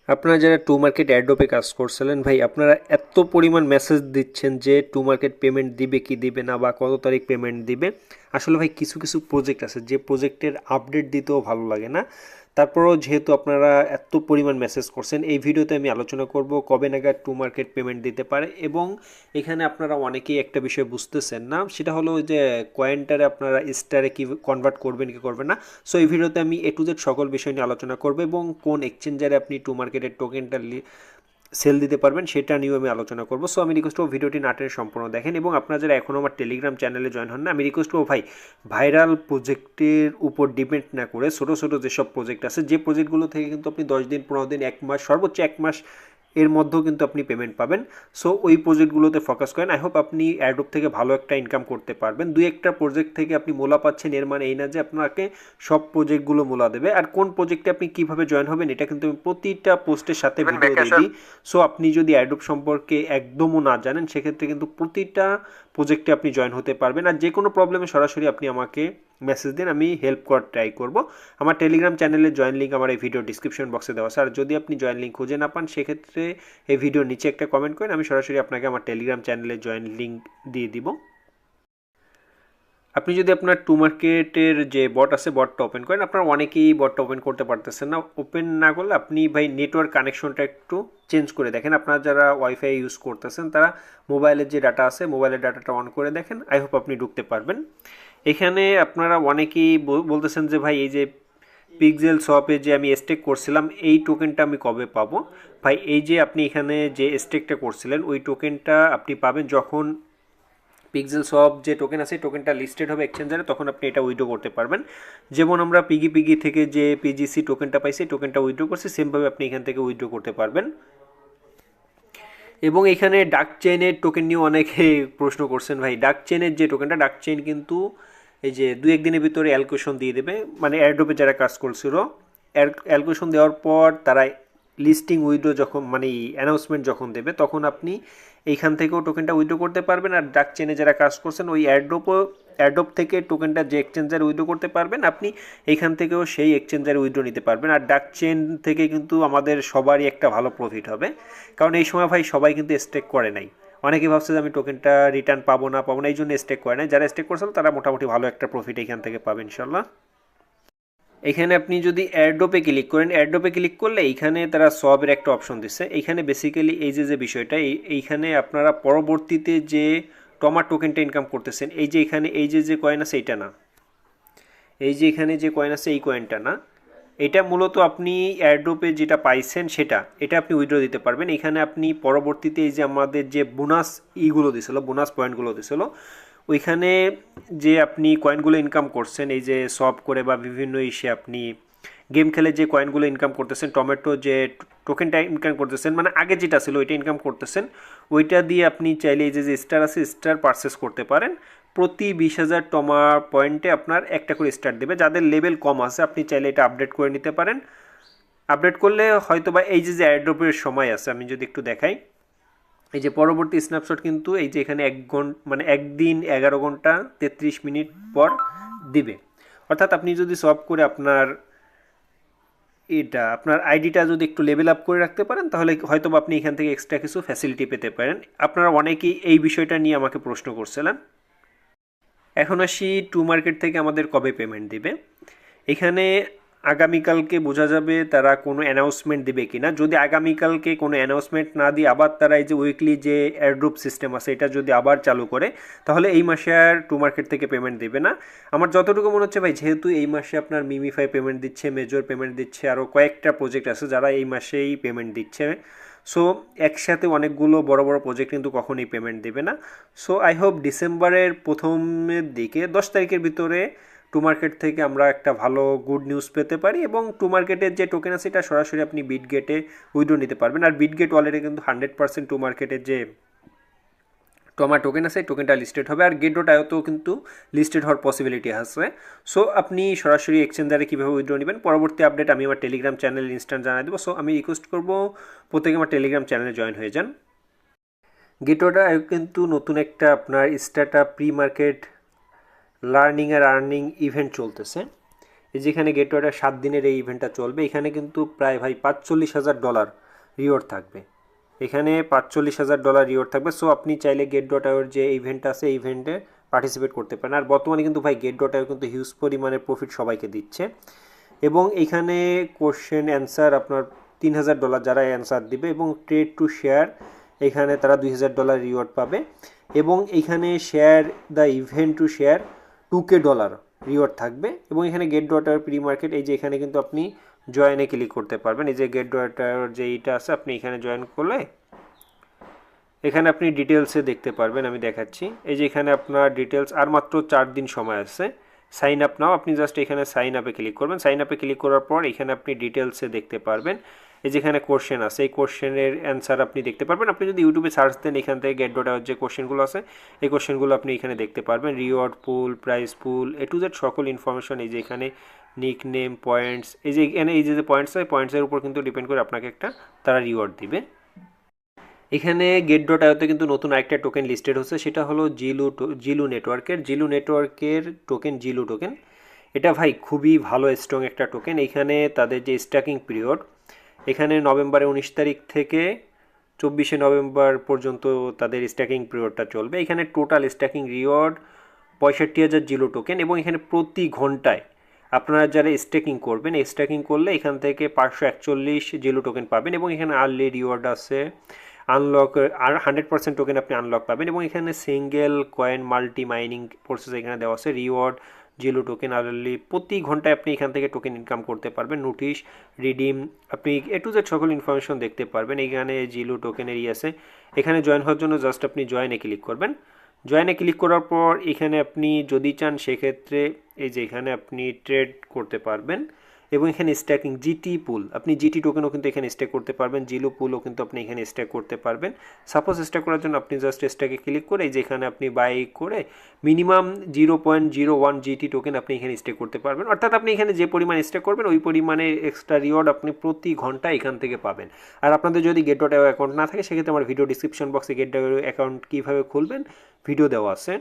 আপনারা যারা to market অ্যাডোপে কাজ করছিলেন ভাই, আপনারা এত পরিমাণ মেসেজ দিচ্ছেন যে টু মার্কেট পেমেন্ট দিবে কি দিবে না বা কত তারিখ পেমেন্ট দিবে। আসলে ভাই কিছু কিছু প্রজেক্ট আছে যে প্রজেক্টের আপডেট দিতেও ভালো লাগে না। তারপরও যেহেতু আপনারা এত পরিমাণ মেসেজ করছেন, এই ভিডিওতে আমি আলোচনা করব কবে নাগাদ টু মার্কেট পেমেন্ট দিতে পারে। এবং এখানে আপনারা অনেকেই একটা বিষয় বুঝতেছেন না, সেটা হলো যে কয়েনটারে আপনারা স্টারে কি কনভার্ট করবেন কি করবেন না। সো এই ভিডিওতে আমি এ টু জেড সকল বিষয় নিয়ে আলোচনা করব এবং কোন এক্সচেঞ্জারে আপনি টু মার্কেটের টোকেনটা সেল দিতে পারবেন সেটা নিয়েও আমি আলোচনা করব। সো আমি রিকোয়েস্ট করবো ভিডিওটি না টেনে সম্পূর্ণ দেখেন, এবং আপনারা যারা এখনও আমার টেলিগ্রাম চ্যানেলে জয়েন হন না, আমি রিকোয়েস্ট করবো ভাই ভাইরাল প্রজেক্টের উপর ডিপেন্ড না করে ছোটো ছোটো যেসব প্রজেক্ট আছে, যে প্রজেক্টগুলো থেকে কিন্তু আপনি 10 দিন 15 দিন 1 মাস সর্বোচ্চ 1 মাস এর মধ্যেও কিন্তু আপনি পেমেন্ট পাবেন। সো ওই প্রজেক্টগুলোতে ফোকাস করেন। আই হোপ আপনি অ্যাডোব থেকে ভালো একটা ইনকাম করতে পারবেন। দুই একটা প্রজেক্ট থেকে আপনি মোলা পাচ্ছেন, এর মানে এই না যে আপনাকে সব প্রজেক্টগুলো মোলা দেবে। আর কোন প্রজেক্টে আপনি কীভাবে জয়েন হবেন এটা কিন্তু আমি প্রতিটা পোস্টের সাথে ভিডিও দিয়ে দিই। সো আপনি যদি অ্যাডোব সম্পর্কে একদমও না জানেন, সেক্ষেত্রে কিন্তু প্রতিটা প্রজেক্টে আপনি জয়েন হতে পারবেন। আর যে কোনো প্রবলেমে সরাসরি আপনি আমাকে মেসেজ দিন, আমি হেল্প করার ট্রাই করব। আমার টেলিগ্রাম চ্যানেলের জয়েন লিঙ্ক আমার এই ভিডিও ডিসক্রিপশন বক্সে দেওয়া আছে। আর যদি আপনি জয়েন লিঙ্ক খুঁজে না পান, সেক্ষেত্রে এই ভিডিওর নিচে একটা কমেন্ট করেন, আমি সরাসরি আপনাকে আমার টেলিগ্রাম চ্যানেলের জয়েন লিঙ্ক দিয়ে দিব। আপনি যদি আপনার টু মার্কেটের যে বট আছে বটটা ওপেন করেন, আপনারা অনেকেই বটটা ওপেন করতে পারতেছেন না। ওপেন না করলে আপনি ভাই নেটওয়ার্ক কানেকশনটা একটু চেঞ্জ করে দেখেন। আপনারা যারা ওয়াইফাই ইউজ করতেছেন তারা মোবাইলের যে ডাটা আছে মোবাইলের ডাটাটা অন করে দেখেন। আই হোপ আপনি ঢুকতে পারবেন। এখানে আপনারা অনেকেই বলতেছেন যে ভাই এই যে পিক্সেল শপে যে আমি স্টেক করছিলাম এই টোকেনটা আমি কবে পাবো। ভাই এই যে আপনি এখানে যে স্টেকটা করছিলেন ওই টোকেনটা আপনি পাবেন যখন পিক্সেল শপ যে টোকেন আছে টোকেনটা লিস্টেড হবে এক্সচেঞ্জারে, তখন আপনি এটা উইথড্র করতে পারবেন। যেমন আমরা পিগি পিগি থেকে যে পিজিসি টোকেনটা পাইছি টোকেনটা উইথড্র করছি, সেমভাবে আপনি এখান থেকে উইথড্র করতে পারবেন। এবং এখানে ডাক চেইনের টোকেন নিয়ে অনেকে প্রশ্ন করছেন ভাই, ডাক চেইনের যে টোকেনটা, ডাক চেইন কিন্তু এই যে 2-1 দিনের ভিতরে অ্যালকুয়েশন দিয়ে দেবে। মানে এয়ারড্রপে যারা কাজ করছিল অ্যালকুয়েশন দেওয়ার পর তারা লিস্টিং উইথড্র যখন মানে অ্যানাউন্সমেন্ট যখন দেবে তখন আপনি এইখান থেকেও টোকেনটা উইথড্র করতে পারবেন। আর ডাক চেনে যারা কাজ করছেন ওই অ্যাড্রপ থেকে টোকেনটা যে এক্সচেঞ্জারে উইথড্র করতে পারবেন, আপনি এইখান থেকেও সেই এক্সচেঞ্জারে উইথড্র নিতে পারবেন। আর ডাক চেন থেকে কিন্তু আমাদের সবারই একটা ভালো প্রফিট হবে, কারণ এই সময় ভাই সবাই কিন্তু স্টেক করে নাই। অনেকে ভাবছে যে আমি টোকেনটা রিটার্ন পাবো না এই জন্য স্টেক করে নাই। যারা স্টেক করছেন তারা মোটামুটি ভালো একটা প্রফিট এখান থেকে পাবে ইনশাল্লাহ। এখানে আপনি যদি অ্যাডোপে ক্লিক করেন, অ্যাডোপে ক্লিক করলে এইখানে তারা সবের একটা অপশন দিচ্ছে। এইখানে বেসিক্যালি এই যে বিষয়টা এইখানে আপনারা পরবর্তীতে যে টমা টোকেনটা ইনকাম করতেছেন, এই যে এখানে এই যে কয়েন আছে এইটা না, এই যে এখানে যে কয়েন আছে এই কয়েনটা না, এটা মূলত আপনি অ্যাডোপে যেটা পাইছেন সেটা এটা আপনি উইথড্র দিতে পারবেন। এখানে আপনি পরবর্তীতে এই যে আমাদের যে বোনাস ইগুলো দিছিল, বোনাস পয়েন্টগুলো দিছিল, ওইখানে যে আপনি কয়েনগুলো ইনকাম করছেন এই যে সব করে বা বিভিন্ন ইসে আপনি গেম খেলে যে কয়েনগুলো ইনকাম করতেছেন, টমেটো যে টোকেনটা ইনকাম করতেছেন মানে আগে যেটা ছিল ওইটা ইনকাম করতেছেন, ওইটা দিয়ে আপনি চাইলে এই যে স্টার আছে স্টার পারচেস করতে পারেন। প্রতি 20,000 টমা পয়েন্টে আপনার একটা করে স্টার দেবে। যাদের লেভেল কম আছে আপনি চাইলে এটা আপডেট করে নিতে পারেন। আপডেট করলে হয়তো বা এই যে এয়ারড্রপের সময় আছে, আমি যদি একটু দেখাই, এই যে পরবর্তী স্ন্যাপশট কিন্তু এই যে এখানে 1 ঘন্টা মানে একদিন 11 ঘন্টা 33 মিনিট পর দিবে। অর্থাৎ আপনি যদি সব করে আপনার আপনার আইডিটা যদি একটু লেভেল আপ করে রাখতে পারেন তাহলে হয়তো আপনি এখান থেকে এক্সট্রা কিছু ফ্যাসিলিটি পেতে পারেন। আপনারা অনেকেই এই বিষয়টা নিয়ে আমাকে প্রশ্ন করছিলেন। এখন আসি টু মার্কেট থেকে আমাদের কবে পেমেন্ট দিবে। এখানে আগামীকালকে বোঝা যাবে তারা কোনো অ্যানাউন্সমেন্ট দেবে কি না। যদি আগামীকালকে কোনো অ্যানাউন্সমেন্ট না দিয়ে আবার তারা এই যে উইকলি যে এয়ারড্রপ সিস্টেম আছে এটা যদি আবার চালু করে, তাহলে এই মাসে আর টু মার্কেট থেকে পেমেন্ট দেবে না। আমার যতটুকু মনে হচ্ছে ভাই, যেহেতু এই মাসে আপনার মিমিফাই পেমেন্ট দিচ্ছে, মেজর পেমেন্ট দিচ্ছে, আরও কয়েকটা প্রজেক্ট আছে যারা এই মাসেই পেমেন্ট দিচ্ছে। সো একসাথে অনেকগুলো বড় বড় প্রজেক্ট কিন্তু কখনোই পেমেন্ট দেবে না। সো আই হোপ ডিসেম্বরের প্রথমের দিকে 10 তারিখের ভিতরে টু মার্কেট থেকে আমরা একটা ভালো গুড নিউজ পেতে পারি, এবং টু মার্কেটের যে টোকেন আছে এটা সরাসরি আপনি বিটগেটে উইথড্র নিতে পারবেন। আর বিটগেট ওয়ালেটে কিন্তু 100% টু মার্কেটের যে টমা টোকেন আছে এই টোকেনটা লিস্টেড হবে। আর গেট.আইওতেও কিন্তু লিস্টেড হওয়ার পসিবিলিটি আছে। সো আপনি সরাসরি এক্সচেঞ্জারে কীভাবে উইথড্র নেবেন পরবর্তী আপডেট আমি আমার টেলিগ্রাম চ্যানেল ইনস্ট্যান্ট জানাই দেবো। সো আমি রিকোয়েস্ট করবো প্রত্যেকে আমার টেলিগ্রাম চ্যানেলে জয়েন হয়ে যান। গেট.আইও কিন্তু নতুন একটা আপনার startup pre market learning আর আর্নিং ইভেন্ট চলতেছে। এই যেখানে গেট টু 7 দিনের এই ইভেন্টটা চলবে, এখানে কিন্তু প্রায় ভাই $45,000 রিওয়ার্ড থাকবে। এখানে $45,000 রিওয়ার্ড থাকবে। সো আপনি চাইলে গেট ডট আইওর যে ইভেন্ট আছে এই ইভেন্টে পার্টিসিপেট করতে পারেন। আর বর্তমানে কিন্তু ভাই গেট ডট আইও কিন্তু হিউজ পরিমাণে প্রফিট সবাইকে দিচ্ছে। এবং এখানে কোশ্চেন অ্যান্সার আপনার $3,000 যারা অ্যান্সার দিবে, এবং ট্রেড টু শেয়ার এখানে তারা $2,000 রিওয়ার্ড পাবে। এবং এখানে share the event to share $2,000 reward থাকবে। এবং এখানে গেট ডট আইওর প্রি মার্কেট, এই যে এখানে কিন্তু আপনি জয়েনে ক্লিক করতে পারবেন। এই যে গেট ডট আইওর যে এইটা আছে, আপনি এখানে জয়েন করলে এখানে আপনি ডিটেলসে দেখতে পারবেন। আমি দেখাচ্ছি, এই যে এখানে আপনার ডিটেলস, আর মাত্র 4 দিন সময় আছে। সাইন আপ নাও, আপনি জাস্ট এখানে সাইন আপে ক্লিক করবেন। সাইন আপে ক্লিক করার পর এখানে আপনি ডিটেলসে দেখতে পারবেন। এই যেখানে কোশ্চেন আছে, এই কোশ্চেনের অ্যান্সার আপনি দেখতে পারবেন। আপনি যদি ইউটিউবে সার্চ দেন, এখান থেকে গেট ডট আইওর যে কোশ্চেনগুলো আছে এই কোশ্চেনগুলো আপনি এখানে দেখতে পারবেন। Reward pool, price pool, A to Z সকল ইনফরমেশন এই যে এখানে, নিক নেম, পয়েন্টস, এই যে এখানে এই যে পয়েন্টস হয়, পয়েন্টসের উপর কিন্তু ডিপেন্ড করে আপনাকে একটা তারা রিওয়ার্ড দিবে। এখানে গেট ডট আইওতে কিন্তু নতুন আরেকটা টোকেন লিস্টেড হচ্ছে, সেটা হলো জিলু নেটওয়ার্কের টোকেন, জিলু টোকেন। এটা ভাই খুবই ভালো স্ট্রং একটা টোকেন। এখানে তাদের যে স্ট্যাকিং পিরিয়ড, এখানে নভেম্বরের 19 তারিখ থেকে 24শে নভেম্বর পর্যন্ত তাদের স্ট্যাকিং পিরিয়ডটা চলবে। এখানে টোটাল স্ট্যাকিং রিওয়ার্ড 65,000 জিলো টোকেন। এবং এখানে প্রতি ঘন্টায় আপনারা যারা স্ট্যাকিং করবেন, স্ট্যাকিং করলে এখান থেকে 541 জিলো টোকেন পাবেন। এবং এখানে আর্লি রিওয়ার্ড আছে, আনলক আর 100% টোকেন আপনি আনলক পাবেন। এবং এখানে single coin multi mining process এখানে দেওয়া আছে। রিওয়ার্ড জিলো টোকেন আর্লি, প্রতি ঘন্টায় আপনি এখান থেকে টোকেন ইনকাম করতে পারবেন। নোটিশ, রিডিম, আপনি এ টু জেড সকল ইনফরমেশন দেখতে পারবেন। এখানে জিলো টোকেনেরই আছে। এখানে জয়েন হওয়ার জন্য জাস্ট আপনি জয়েনে ক্লিক করবেন। জয়েনে ক্লিক করার পর এখানে আপনি যদি চান সেক্ষেত্রে এই যে এখানে আপনি ট্রেড করতে পারবেন। এবং এখানে স্ট্যাকিং জিটি পুল, আপনি জিটি টোকেনও কিন্তু এখানে স্ট্যাক করতে পারবেন। জিলো পুলও কিন্তু আপনি এখানে স্ট্যাক করতে পারবেন। সাপোজ স্ট্যাক করার জন্য আপনি জাস্ট স্ট্যাকে ক্লিক করে এই যে এখানে আপনি বাই করে মিনিমাম 0.01 জিটি টোকেন আপনি এখানে স্ট্যাক করতে পারবেন। অর্থাৎ আপনি এখানে যে পরিমাণ স্ট্যাক করবেন ওই পরিমাণে এক্সট্রা রিওয়ার্ড আপনি প্রতি ঘন্টা এখান থেকে পাবেন। আর আপনাদের যদি গেট ডট আইও অ্যাকাউন্ট না থাকে সেক্ষেত্রে আমার ভিডিও ডিসক্রিপশন বক্সে গেট ডট আইও অ্যাকাউন্ট কীভাবে খুলবেন ভিডিও দেওয়া আছে।